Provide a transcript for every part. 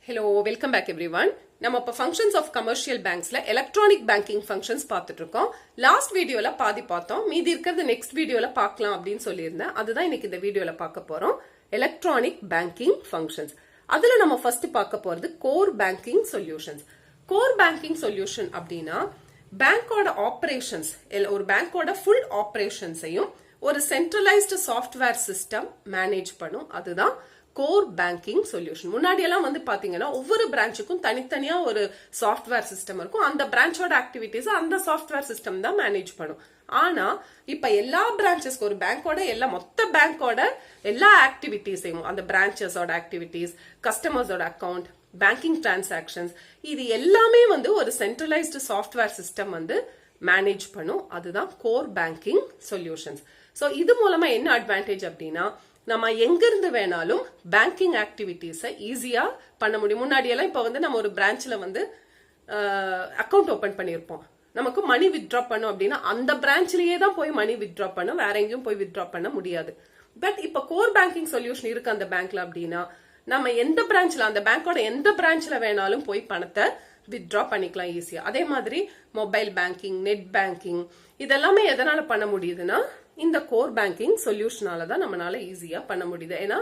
Hello, welcome back everyone. நம்ம இப்ப functions of commercial banksல electronic banking functions பார்த்துட்டு இருக்கோம். லாஸ்ட் வீடியோல பாதி பார்த்தோம். மீதி இருக்கிறது நெக்ஸ்ட் வீடியோல பார்க்கலாம் அப்படின்னு சொல்லியிருந்தேன். அதுதான் இன்னைக்கு இந்த வீடியோல பார்க்க போறோம். electronic banking functions. அதுல நம்ம ஃபர்ஸ்ட் பார்க்க போறது core banking solutions. core banking solution அப்படின்னா பேங்கோட ஆபரேஷன்ஸ் ஒரு பேங்கோட ஃபுல் ஆபரேஷன்ஸையும் ஒரு சென்ட்ரலைஸ்டு சாஃப்ட்வேர் சிஸ்டம் மேனேஜ் பண்ணும். அதுதான் கோர் பேங்கிங் சொல்யூஷன். முன்னாடி எல்லாம் வந்து பாத்தீங்கன்னா ஒவ்வொரு பிரான்ச்சுக்கும் தனித்தனியா ஒரு சாஃப்ட்வேர் சிஸ்டம் இருக்கும். அந்த பிரான்ச்சோட ஆக்டிவிட்டிஸ் அந்த சாஃப்ட்வேர் சிஸ்டம் தான் மேனேஜ் பண்ணும். ஆனா இப்ப எல்லா பிரான்ச்சஸ்க்கு ஒரு பேங்கோட மொத்த பேங்கோட எல்லா ஆக்டிவிட்டிஸையும் அந்த பிரான்ச்சஸோட ஆக்டிவிட்டிஸ், கஸ்டமர்ஸோட அக்கௌண்ட், பேங்கிங் டிரான்சாக்ஷன்ஸ் இது எல்லாமே வந்து ஒரு சென்ட்ரலைஸ்டு சாஃப்ட்வேர் சிஸ்டம் வந்து மேனேஜ் பண்ணும். அதுதான் கோர் பேங்கிங் சொல்யூஷன்ஸ். ஸோ இது மூலமா என்ன அட்வான்டேஜ் அப்படின்னா நம்ம எங்க இருந்து வேணாலும் பேங்கிங் ஆக்டிவிட்டிஸை ஈஸியா பண்ண முடியும். முன்னாடி எல்லாம் இப்ப வந்து நம்ம ஒரு பிரான்ச்ல வந்து அக்கௌண்ட் ஓபன் பண்ணிருப்போம். நமக்கு மணி வித்ட்ரா பண்ணும் அப்படின்னா அந்த பிரான்ச்லயே தான் போய் மணி வித்ட்ரா பண்ணும், வேற எங்கேயும் போய் வித்ட்ரா பண்ண முடியாது. பட் இப்ப கோர் பேங்கிங் சொல்யூஷன் இருக்கு அந்த பேங்க்ல அப்படின்னா நம்ம எந்த பிரான்ச்ல அந்த பேங்கோட எந்த பிரான்ச்ல வேணாலும் போய் பணத்தை வித்ட்ரா பண்ணிக்கலாம் ஈஸியா. அதே மாதிரி மொபைல் பேங்கிங், நெட் பேங்கிங் இதெல்லாமே எதனால பண்ண முடியுதுன்னா இந்த கோர் பேங்கிங் சொல்யூஷனால தான் நம்மளால ஈஸியா பண்ண முடியுது. ஏன்னா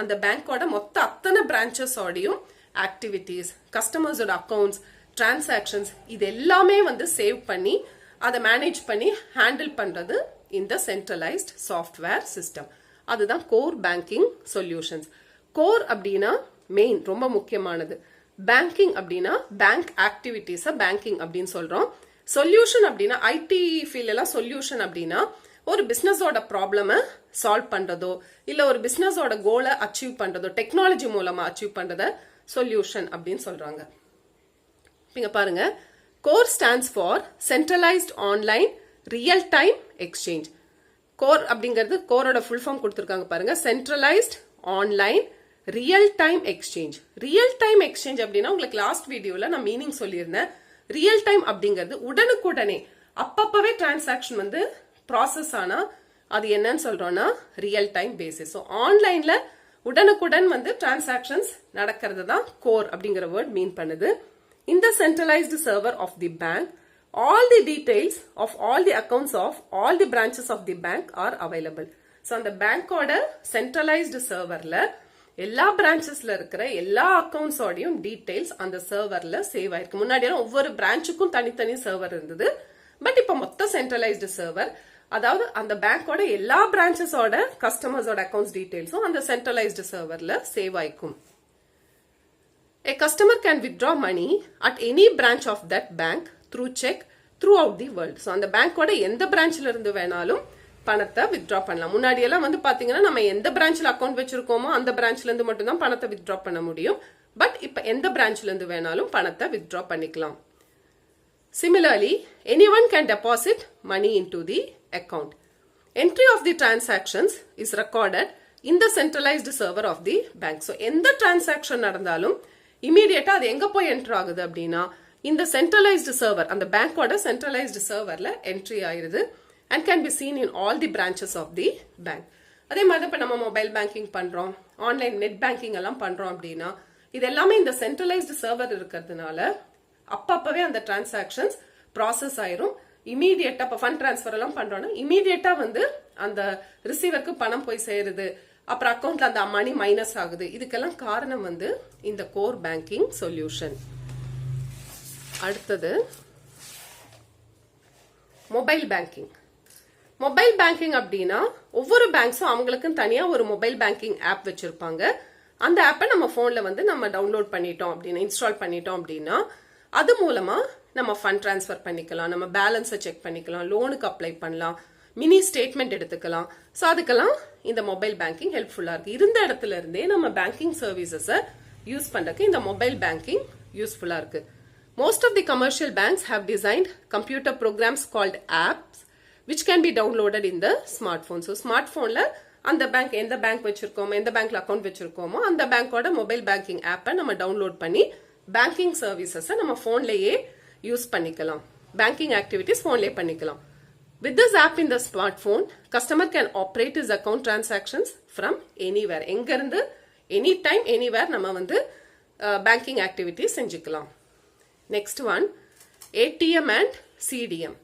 அந்த பேங்கோட மொத்த அத்தனை பிரான்ச்சஸோடையும் ஆக்டிவிட்டிஸ், கஸ்டமர்ஸோட அக்கௌண்ட்ஸ், டிரான்சாக்ஷன்ஸ் இது எல்லாமே வந்து சேவ் பண்ணி அதை மேனேஜ் பண்ணி ஹேண்டில் பண்றது இந்த சென்ட்ரலைஸ்ட் சாஃப்ட்வேர் சிஸ்டம். அதுதான் கோர் பேங்கிங் சொல்யூஷன்ஸ். கோர் அப்படின்னா மெயின், ரொம்ப முக்கியமானது. பேங்கிங் அப்படின்னா பேங்க் ஆக்டிவிட்டிஸ பேங்கிங் அப்படின்னு சொல்றோம். சொல்யூஷன் அப்படின்னா ஐடி ஃபீல்ட் எல்லாம் சொல்யூஷன் அப்படின்னா ஒரு பிசினஸோட ப்ராப்ளம சால்வ் பண்றதோ இல்ல ஒரு பிசினஸோட கோலை அச்சீவ் பண்றதோ டெக்னாலஜி மூலமா அச்சீவ் பண்றத சொல்யூஷன் அப்படின்னு சொல்றாங்க. இங்க பாருங்க, core stands for centralised online real time exchange. Core அப்படிங்கிறது கோரோட ஃபுல் ஃபார்ம் கொடுத்திருக்காங்க பாருங்க, centralised online real time exchange. Real time exchange அப்படின்னா உங்களுக்கு லாஸ்ட் வீடியோல நான் மீனிங் சொல்லியிருந்தேன். ரியல் டைம் அப்படிங்கிறது உடனுக்குடனே அப்பப்பவே டிரான்சாக்ஷன் வந்து ப்ராசஸ் ஆனா அது என்னன்னு சொல்றோம்னா ரியல் டைம் பேசிஸ். ஸோ ஆன்லைன்ல உடனுக்குடன் வந்து டிரான்சாக்ஷன்ஸ் நடக்கிறது தான் கோர் அப்படிங்கிற வேர்ட் மீன் பண்ணுது. இந்த centralised server of the bank all the details of all the accounts of all the branches of the bank are available. So அந்த பேங்கோட சென்ட்ரலைஸ்டு சர்வர்ல எல்லா பிரான்ச்சஸ்ல இருக்கிற எல்லா அக்கௌண்ட்ஸோடையும் டீடைல்ஸ் அந்த சர்வர்ல சேவ் ஆயிருக்கு. முன்னாடி ஒவ்வொரு பிரான்ச்சுக்கும் தனித்தனி சர்வர் இருந்தது. பட் இப்ப மொத்த சென்ட்ரலைஸ்டு சர்வர், அதாவது அந்த பேங்கோட எல்லா பிரான்ச்சஸோட கஸ்டமர்ஸோட அக்கௌண்ட்ஸ் டீடைல்ஸும் அந்த சென்ட்ரலைஸ்டு சர்வர்ல சேவ் ஆயிக்கும். A customer can withdraw money at any branch of that bank through check throughout the world. So அந்த பேங்கோட எந்த பிரான்ச்ல இருந்து வேணாலும் பணத்தை வித்ட்ரா பண்ணலாம். முன்னாடி எல்லாம் வந்து பாத்தீங்கன்னா நம்ம எந்த பிரான்ச்ல அக்கௌண்ட் வச்சிருக்கோமோ அந்த பிரான்ச்ல இருந்து மட்டும் தான் பணத்தை வித்ட்ரா பண்ண முடியும். பட் இப்ப எந்த பிரான்ச்ல இருந்து வேணாலும் பணத்தை வித்ட்ரா பண்ணிக்கலாம். Similarly, anyone can deposit money into the account. Entry of the transactions is recorded in the centralized server of the bank. So எந்த transaction நடந்தாலும் immediate அது எங்க போய் என்டர் ஆகுது அப்படின்னா இந்த centralized server, அந்த பேங்கோட centralized serverல என்ட்ரி ஆயிருது and can be seen in all the branches of the bank. அதே மாதிரி இப்ப நம்ம மொபைல் பேங்கிங் பண்றோம், ஆன்லைன் நெட் பேங்கிங் எல்லாம் பண்றோம் அப்படின்னா இது எல்லாமே இந்த சென்ட்ரலைஸ்டு சர்வர் இருக்கிறதுனால அப்பப்பவே அந்த டிரான்சாக்ஷன்ஸ் ப்ராசஸ் ஆயிரும். இமீடியட்டா இப்ப ஃபண்ட் டிரான்ஸ்ஃபர் எல்லாம் பண்றோம்னா இமீடியட்டா வந்து அந்த ரிசீவருக்கு பணம் போய் சேருது, அப்புறம் அக்கௌண்ட்ல அந்த மணி மைனஸ் ஆகுது. இதுக்கெல்லாம் காரணம் வந்து இந்த கோர் பேங்கிங் சொல்யூஷன். அடுத்தது மொபைல் பேங்கிங். மொபைல் பேங்கிங் அப்படின்னா ஒவ்வொரு பேங்க்ஸும் அவங்களுக்கு தனியா ஒரு மொபைல் பேங்கிங் ஆப் வச்சிருப்பாங்க. அந்த ஆப்பை நம்ம போன்ல வந்து நம்ம டவுன்லோட் பண்ணிட்டோம் அப்படின்னா, இன்ஸ்டால் பண்ணிட்டோம் அப்படின்னா அது மூலமா நம்ம ஃபண்ட் டிரான்ஸ்ஃபர் பண்ணிக்கலாம், நம்ம பேலன்ஸை செக் பண்ணிக்கலாம், லோனுக்கு அப்ளை பண்ணலாம், மினி ஸ்டேட்மெண்ட் எடுத்துக்கலாம். ஸோ அதுக்கெல்லாம் இந்த மொபைல் பேங்கிங் ஹெல்ப்ஃபுல்லா இருக்கு. இருந்த இடத்துல இருந்தே நம்ம பேங்கிங் சர்வீசஸை யூஸ் பண்றதுக்கு இந்த மொபைல் பேங்கிங் யூஸ்ஃபுல்லா இருக்கு. Most of the commercial banks have designed computer programs called apps which can be downloaded in the smartphone. So smartphoneல அந்த பேங்க் எந்த பேங்க் வச்சிருக்கோமோ, எந்த பேங்க்ல அக்கௌண்ட் வச்சிருக்கோமோ அந்த பேங்கோட மொபைல் பேங்கிங் ஆப்பை நம்ம டவுன்லோட் பண்ணி பேங்கிங் சர்வீசஸை நம்ம போன்லயே யூஸ் பண்ணிக்கலாம். பேங்கிங் ஆக்டிவிட்டிஸ் போன்லயே பண்ணிக்கலாம். With this app in the smartphone, customer can operate his account transactions from anywhere. எங்க இருந்து எனி டைம் எனிவேர் நம்ம வந்து பேங்கிங் ஆக்டிவிட்டி செஞ்சுக்கலாம். Next one ATM and CTM.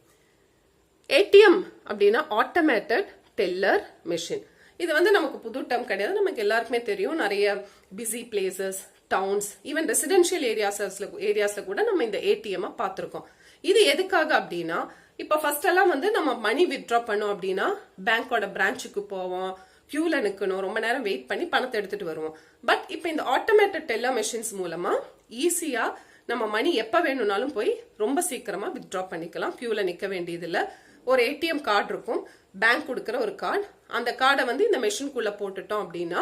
ATM அப்படின்னா ஆட்டோமேட்டட் டெல்லர் மெஷின். இது வந்து நமக்கு புது டேர்ம் கிடையாது, நமக்கு எல்லாருக்குமே தெரியும். நிறைய busy places, towns, even residential ஏரியாஸ்ல கூட நம்ம இந்த ஏடிஎம் பார்த்திருக்கோம். இது எதுக்காக அப்படின்னா, இப்ப ஃபர்ஸ்ட் எல்லாம் வந்து நம்ம மணி வித்ட்ரா பண்ணோம் அப்படின்னா பேங்கோட பிரான்ச்சுக்கு போவோம், கியூல நிக்கணும், ரொம்ப நேரம் வெயிட் பண்ணி பணத்தை எடுத்துட்டு வருவோம். பட் இப்ப இந்த ஆட்டோமேட்டட் டெல்லர் மெஷின்ஸ் மூலமா ஈஸியா நம்ம மணி எப்ப வேணும்னாலும் போய் ரொம்ப சீக்கிரமா வித்ட்ரா பண்ணிக்கலாம். கியூல நிக்க வேண்டியது இல்ல. ஒரு ஏடிஎம் கார்டு இருக்கும், பேங்க் கொடுக்குற ஒரு கார்டு. அந்த கார்டை வந்து இந்த மெஷின்குள்ள போட்டுட்டோம் அப்படின்னா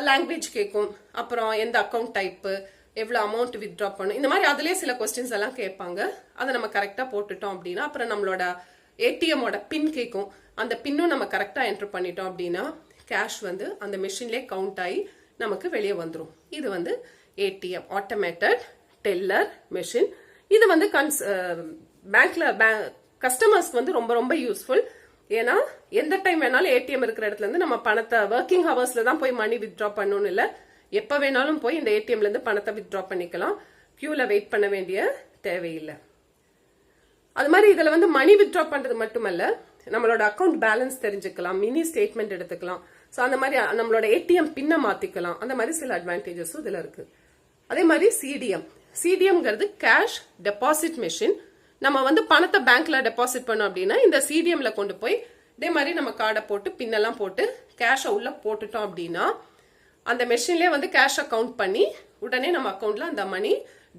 லாங்குவேஜ் கேட்கும், அப்புறம் எந்த அக்கௌண்ட் டைப்பு, எவ்வளவு அமௌண்ட் வித்ட்ரா பண்ணும், இந்த மாதிரி அதுலயே சில கொஸ்டின்ஸ் எல்லாம் கேட்பாங்க. அதை நம்ம கரெக்டா போட்டுட்டோம் அப்படின்னா அப்புறம் நம்மளோட ஏடிஎம்மோட பின் கேட்கும். அந்த பின்னும் நம்ம கரெக்டா என்டர் பண்ணிட்டோம் அப்படின்னா கேஷ் வந்து அந்த மெஷின்லேயே கவுண்ட் ஆகி நமக்கு வெளியே வந்துடும். இது வந்து ஏடிஎம், ஆட்டோமேட்டட் டெல்லர் மெஷின். இது வந்து கஸ்டமர்ஸ்க்கு வந்து ரொம்ப ரொம்ப யூஸ்ஃபுல். ஏன்னா எந்த டைம் வேணாலும் ஏடிஎம் இருக்கிற இடத்துல இருந்து நம்ம பணத்தை ஒர்க்கிங் ஹவர்ஸ்ல தான் போய் மணி வித்ட்ரா பண்ணணும் இல்ல, எப்ப வேணாலும் போய் இந்த ஏடிஎம்ல இருந்து பணத்தை வித்ட்ரா பண்ணிக்கலாம். கியூல வெயிட் பண்ண வேண்டிய தேவையில்லை. அது மாதிரி இதுல வந்து மணி வித்ட்ரா பண்றது மட்டுமல்ல, நம்மளோட அக்கௌண்ட் பேலன்ஸ் தெரிஞ்சுக்கலாம், மினி ஸ்டேட்மெண்ட் எடுத்துக்கலாம். ஸோ அந்த மாதிரி நம்மளோட ஏடிஎம் பின்னை மாத்திக்கலாம். அந்த மாதிரி சில அட்வான்டேஜஸும் இதுல இருக்கு. அதே மாதிரி சிடிஎம். சிடிஎம்ங்கிறது கேஷ் டெபாசிட் மெஷின். நம்ம வந்து பணத்தை பேங்க்ல டெபாசிட் பண்ணோம் அப்படின்னா இந்த சிடிஎம்ல கொண்டு போய் இதே மாதிரி நம்ம கார்டை போட்டு பின்னெல்லாம் போட்டு கேஷை உள்ள போட்டுட்டோம் அப்படின்னா அந்த மெஷின்லேயே வந்து கேஷை கவுண்ட் பண்ணி உடனே நம்ம அக்கௌண்ட்ல அந்த மணி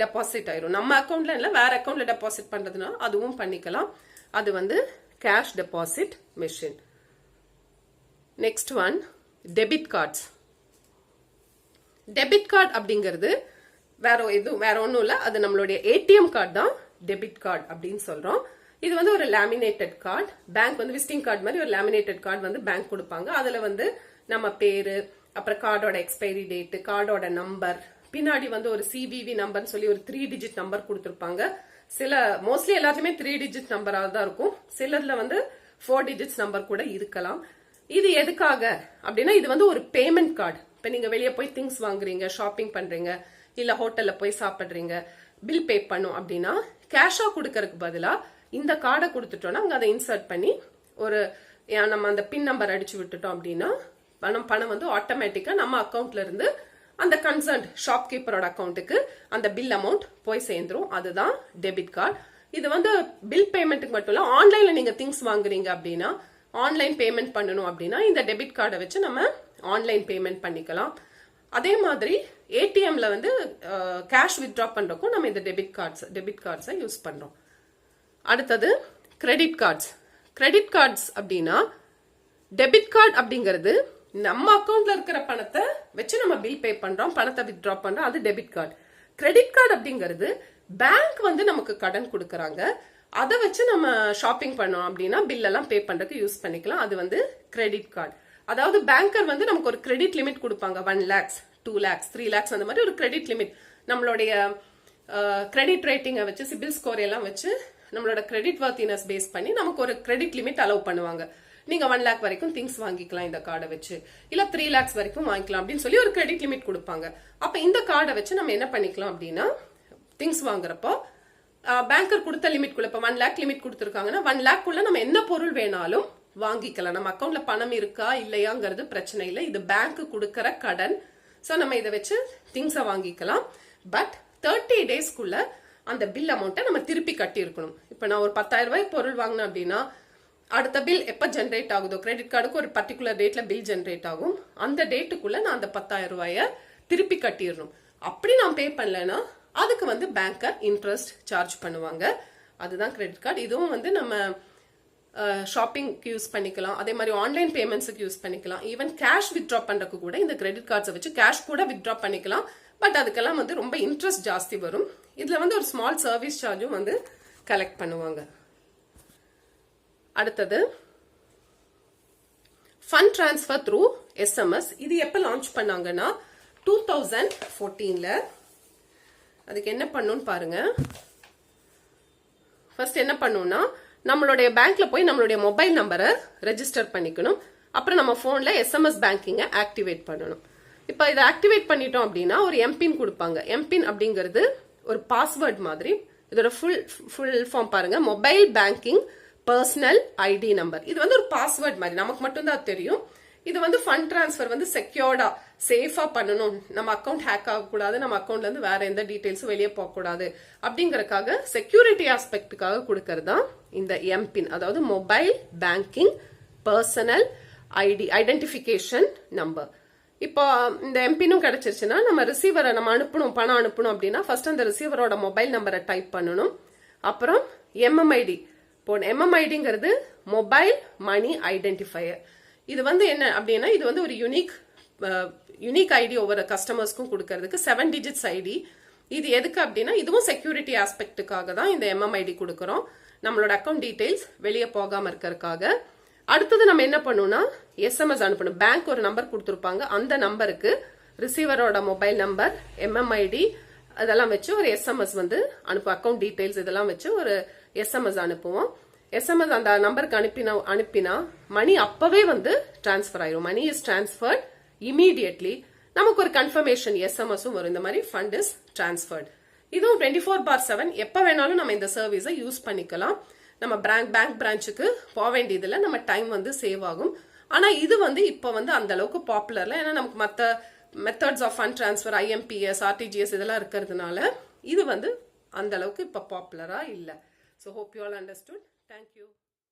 டெபாசிட் ஆயிரும். நம்ம அக்கௌண்ட்ல இல்லை, வேற அக்கௌண்ட்ல டெபாசிட் பண்றதுனா அதுவும் பண்ணிக்கலாம். அது வந்து cash deposit machine. Next one debit cards. Debit card அப்படிங்கிறது வேற ஒன்றும் இல்லை, அது நம்மளுடைய ஏடிஎம் கார்டு தான் டெபிட் கார்டு அப்படின்னு சொல்றோம். இது வந்து ஒரு லேமினேட்டட் கார்டு. பேங்க் வந்து விசிட்டிங் கார்டு மாதிரி ஒரு லேமினேட்டட் கார்டு வந்து பேங்க் கொடுப்பாங்க. அதுல வந்து நம்ம பேரு, அப்புறம் கார்டோட எக்ஸ்பைரி டேட், கார்டோட நம்பர், பின்னாடி வந்து ஒரு சிவிவி நம்பர்னு சொல்லி ஒரு 3 டிஜிட் நம்பர் கொடுத்துருப்பாங்க. மோஸ்ட்லி எல்லாத்தையுமே 3 டிஜிட் நம்பராக தான் இருக்கும். சிலதுல வந்து 4 டிஜிட்ஸ் நம்பர் கூட இருக்கலாம். இது எதுக்காக அப்படின்னா, இது வந்து ஒரு பேமெண்ட் கார்டு. இப்ப நீங்க வெளியே போய் திங்ஸ் வாங்குறீங்க, ஷாப்பிங் பண்றீங்க, இல்ல ஹோட்டல்ல போய் சாப்பிடுறீங்க, பில் பே பண்ணும் அப்படின்னா கேஷா கொடுக்கறதுக்கு பதிலா இந்த கார்டை கொடுத்துட்டோம்னா அங்க அதை இன்சர்ட் பண்ணி ஒரு நம்ம அந்த பின் நம்பர் அடிச்சு விட்டுட்டோம் அப்படின்னா பணம் வந்து ஆட்டோமேட்டிக்கா நம்ம அக்கௌண்ட்ல இருந்து அந்த கன்சர்ன்ட் ஷாப்கீப்பரோட அக்கௌண்ட்டுக்கு அந்த பில் அமௌண்ட் போய் சேர்ந்துரும். அதுதான் டெபிட் கார்டு. இது வந்து பில் பேமெண்ட்டுக்கு மட்டும் இல்ல, ஆன்லைன்ல நீங்க திங்ஸ் வாங்குறீங்க அப்படின்னா ஆன்லைன் பேமெண்ட் பண்ணணும் அப்படின்னா இந்த டெபிட் கார்டை வச்சு நம்ம ஆன்லைன் பேமெண்ட் பண்ணிக்கலாம். அதே மாதிரி ஏடிஎம்ல வந்து கேஷ் வித்ட்ரா பண்றதுக்கும் நம்ம இந்த டெபிட் கார்ட்ஸை யூஸ் பண்றோம். அடுத்தது கிரெடிட் கார்ட்ஸ். கிரெடிட் கார்ட்ஸ் அப்படின்னா டெபிட் கார்டு அப்படிங்கிறது நம்ம அக்கௌண்ட்ல இருக்கிற பணத்தை வச்சு நம்ம பில் பே பண்றோம், பணத்தை வித்ட்ரா பண்றோம், அது டெபிட் கார்டு. கிரெடிட் கார்டு அப்படிங்கிறது பேங்க் வந்து நமக்கு கடன் கொடுக்கறாங்க, அதை வச்சு நம்ம ஷாப்பிங் பண்ணோம் அப்படின்னா பில் எல்லாம் பே பண்றதுக்கு யூஸ் பண்ணிக்கலாம். அது வந்து கிரெடிட் கார்டு. அதாவது பேங்கர் வந்து நமக்கு ஒரு கிரெடிட் லிமிட் கொடுப்பாங்க. 1 lakhs, 2 lakhs, 3 lakhs அந்த மாதிரி ஒரு கிரெடிட் லிமிட். நம்மளுடைய கிரெடிட் ரேட்டிங்கை வச்சு, சிபில் ஸ்கோர் எல்லாம் வச்சு நம்மளோட கிரெடிட் வர்த்தினஸ் பேஸ் பண்ணி நமக்கு ஒரு கிரெடிட் லிமிட் அலோவ் பண்ணுவாங்க. நீங்க 1 lakh வரைக்கும் திங்ஸ் வாங்கிக்கலாம் இந்த கார்டை வச்சு, இல்ல 3 lakhs வரைக்கும் வாங்கிக்கலாம் அப்படின்னு சொல்லி ஒரு கிரெடிட் லிமிட் கொடுப்பாங்க. அப்ப இந்த கார்டை வச்சு நம்ம என்ன பண்ணிக்கலாம் அப்படின்னா, திங்ஸ் வாங்குறப்போ பேங்கர் கொடுத்த லிமிட் குள்ள, இப்ப 1 lakh லிமிட் கொடுத்துருக்காங்கன்னா 1 lakh குள்ள நம்ம என்ன பொருள் வேணாலும் வாங்கிக்கலாம். நம்ம அக்கௌண்ட்ல பணம் இருக்கா இல்லையாங்கிறது பிரச்சனை இல்லை, இது பேங்க் கொடுக்கற கடன். சோ நம்ம இதை வச்சு திங்ஸை வாங்கிக்கலாம். பட் 30 டேஸ்க்குள்ள அந்த பில் அமௌண்ட்டை நம்ம திருப்பி கட்டி இருக்கணும். இப்ப நான் ஒரு 10,000 ரூபாய் பொருள் வாங்கினேன் அப்படின்னா அடுத்த பில் எப்ப ஜென்ரேட் ஆகுதோ, கிரெடிட் கார்டுக்கு ஒரு பர்டிகுலர் டேட்ல பில் ஜென்ரேட் ஆகும், அந்த டேட்டுக்குள்ள நான் அந்த 10,000 ரூபாய திருப்பி கட்டிடணும். அப்படி நான் பே பண்ணலன்னா அதுக்கு வந்து பேங்கர் இன்ட்ரெஸ்ட் சார்ஜ் பண்ணுவாங்க. அதுதான் கிரெடிட் கார்டு. இதுவும் வந்து நம்ம ஷாப்பிங்க்கு யூஸ் பண்ணிக்கலாம், அதே மாதிரி ஆன்லைன் பேமெண்ட்ஸுக்கு யூஸ் பண்ணிக்கலாம், ஈவன் கேஷ் வித்ட்ரா பண்றதுக்கு கூட இந்த கிரெடிட் கார்ட்ஸை வச்சு கேஷ் கூட வித்ட்ரா பண்ணிக்கலாம். பட் அதுக்கெல்லாம் வந்து ரொம்ப இன்ட்ரெஸ்ட் ஜாஸ்தி வரும். இதுல வந்து ஒரு ஸ்மால் சர்வீஸ் சார்ஜும் வந்து கலெக்ட் பண்ணுவாங்க. அடுத்தது ஃபண்ட் டிரான்ஸ்ஃபர் த்ரூ எஸ்எம்எஸ். இது எப்ப லான்ச் பண்ணாங்கன்னா 2014ல. அதுக்கு என்ன பண்ணுன்னு பாருங்க. ஃபர்ஸ்ட் என்ன பண்ணும்னா, நம்மளுடைய பேங்க்ல போய் நம்மளுடைய மொபைல் நம்பரை ரெஜிஸ்டர் பண்ணிக்கணும். அப்புறம் நம்ம போன்ல எஸ்எம்எஸ் பேங்கிங்கை ஆக்டிவேட் பண்ணணும். இப்போ இதை ஆக்டிவேட் பண்ணிட்டோம் அப்படின்னா ஒரு எம்பின் கொடுப்பாங்க. எம்பின் அப்படிங்கிறது ஒரு பாஸ்வேர்ட் மாதிரி. இதோட ஃபுல் ஃபார்ம் பாருங்க, mobile banking personal ID number. இது வந்து ஒரு பாஸ்வேர்ட் மாதிரி, நமக்கு மட்டும்தான் அது தெரியும். இது வந்து ஃபண்ட் டிரான்ஸ்ஃபர் வந்து செக்யூர்டா சேஃபா பண்ணணும், நம்ம அக்கௌண்ட் ஹேக் ஆகக்கூடாது, நம்ம அக்கௌண்ட்ல இருந்து வேற எந்த டீடைல்ஸும் வெளியே போகக்கூடாது அப்படிங்கறக்காக செக்யூரிட்டி ஆஸ்பெக்டுக்காக கொடுக்கறது தான் இந்த எம்பின், அதாவது mobile banking personal ID identification number. இப்போ இந்த எம்பினும் கிடைச்சிருச்சுன்னா நம்ம ரிசீவரை நம்ம அனுப்பணும், பணம் அனுப்பணும் அப்படின்னா ஃபர்ஸ்ட் அந்த ரிசீவரோட மொபைல் நம்பரை டைப் பண்ணணும். அப்புறம் எம்எம்ஐடி போடணும். எம்எம்ஐடிங்கிறது மொபைல் மணி ஐடென்டிஃபையர். இது வந்து என்ன அப்படின்னா இது வந்து ஒரு யூனிக் ஐடி ஒவ்வொரு கஸ்டமர்ஸ்க்கும் கொடுக்கறதுக்கு 7 digits ஐடி. இது எதுக்கு அப்படின்னா இதுவும் செக்யூரிட்டி ஆஸ்பெக்டுக்காக தான் இந்த எம்எம்ஐடி கொடுக்கறோம், நம்மளோட அக்கௌண்ட் டீடைல்ஸ் வெளியே போகாம இருக்கிறதுக்காக. அடுத்தது நம்ம என்ன பண்ணணும்னா எஸ்எம்எஸ் அனுப்பணும். பேங்க் ஒரு நம்பர் கொடுத்துருப்பாங்க, அந்த நம்பருக்கு ரிசீவரோட மொபைல் நம்பர் எம்எம்ஐடி அதெல்லாம் வச்சு ஒரு எஸ்எம்எஸ் வந்து அனுப்புவோம். அக்கௌண்ட் டீடைல்ஸ் இதெல்லாம் வச்சு ஒரு எஸ்எம்எஸ் அனுப்புவோம். எஸ்எம்எஸ் அந்த நம்பருக்கு அனுப்பினா மணி அப்பவே வந்து டிரான்ஸ்பர் ஆயிரும். Money is transferred immediately. நமக்கு ஒரு கன்ஃபர்மேஷன் எஸ்எம்எஸும் வரும், இந்த மாதிரி ஃபண்ட் இஸ் டிரான்ஸ்பர்ட். இதுவும் 24/7 எப்ப வேணாலும் நம்ம இந்த சர்வீஸை யூஸ் பண்ணிக்கலாம். நம்ம பேங்க் பிரான்ச்சுக்கு போக வேண்டியதுல நம்ம டைம் வந்து சேவ் ஆகும். ஆனா இது வந்து இப்ப வந்து அந்த அளவுக்கு பாப்புலர்ல, ஏன்னா நமக்கு மத்த methods of fund transfer IMPS RTGS இதெல்லாம் இருக்கிறதுனால இது வந்து அந்த அளவுக்கு இப்ப பாப்புலரா இல்ல. So hope you all understood. Thank you.